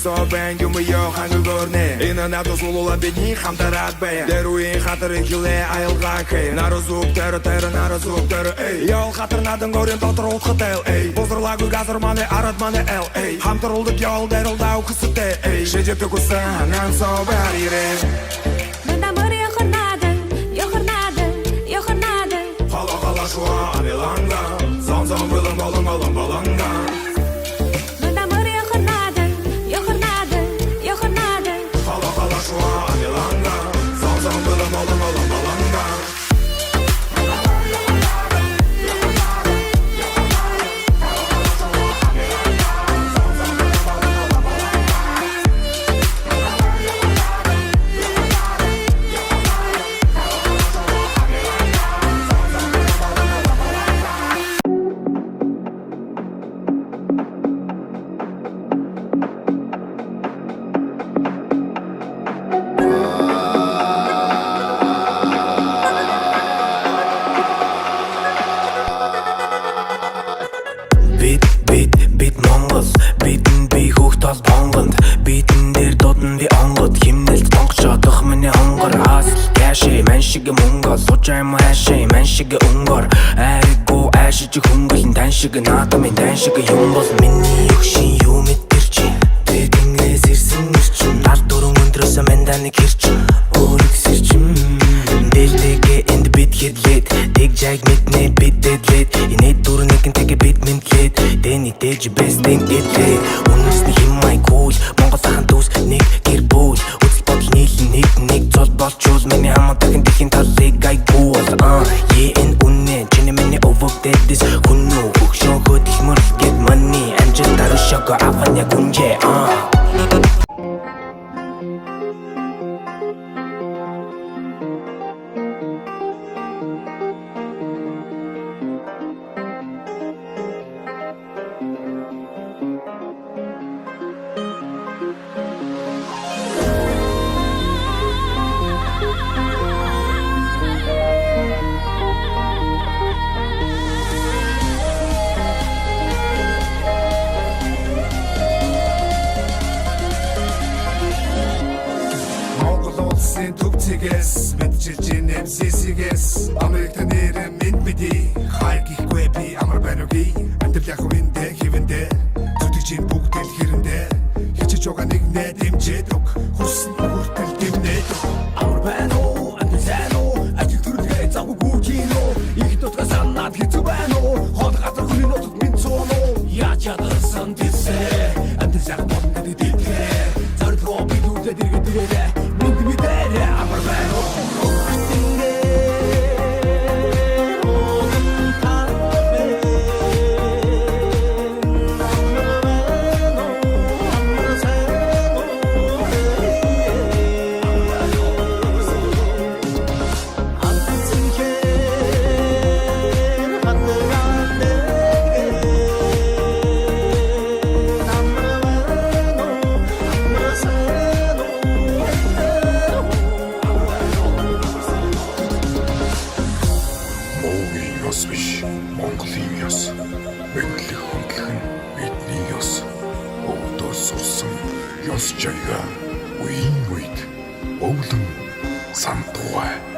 бэнг юм ёо хангөрнэ энэ надад суулаа бидний хамтараад бай дэрүүийн хатар ихлэ аялгаа хэ нарозук тэр нарозук тэр ёо хатар надан горын дотор утгатай бозрлаагүй газар мане арад мане эл хамтруулдаг ёол дэрэл даа хүсэтэй шижэдэг усан нан собарире Нандамөр ёхорнадан хала хала шуа анеланга зам болон баланга Нандамөр ёхорнадан хала хала шуа анеланга зам болон баланга Бит Монгол битэн би хүүхд тол бонгонд битэн дээр додон би онгод химнэлт тонгочодох миний хонгор асл каши ман шиг мөнгө сужаам хаши ман шиг өнгөр айгу ашиж хөнгөлн тань шиг наадмын тань шиг юм бол миний өгшин юу мэдэрч тэднээс ирсэн ирчин нар дөрөн өндрөөс манданы гэрчин өөрөксэрчин дэлдэгэ энд бит хэдлээд тэг жаг мэднэ бидэдлээд инээд дөрнэгэн тэгээ бит мэнтлээд дэни дэж бэстэн гэтлээ үнэсний химмай кул монгол хаан дүүс нэг гэр бүл үзэл бодол нийлэн нэг цол болчул миний хамаадаг дэхийн талыг айгуул энэ үнэ чиний миний overdead this хүннүү хөгшөө хөдөл мөрл get money амжил дарушаага аван яг үнжээ Төвцгээс мэдчилж нэмсэсгээс Америкт нэр мэд биди хайгихгүй би амар байноги амтэл яг үндэ хивэндэ зүтгэж бүгдэл хэрэндэ хичээж байгаа нэг нэ дэмжээдэг хүссэн хүртэл дэмнээдэг амар байна уу амтэл сайн уу ажил төрөлгээ завгүй кино их дотгоо санаад хэцүү байна уу хол газар хүний нотод минь цоо яаж ядсан тэсэ амтэл сайн бодно дитгэ зард руу би дүүдэ дэргэ Монголын ёс мэдлэг хөндлөх нь бидний ёс өвдөөс сурсан ёс жаяа үеийн үед өвлөн сантугай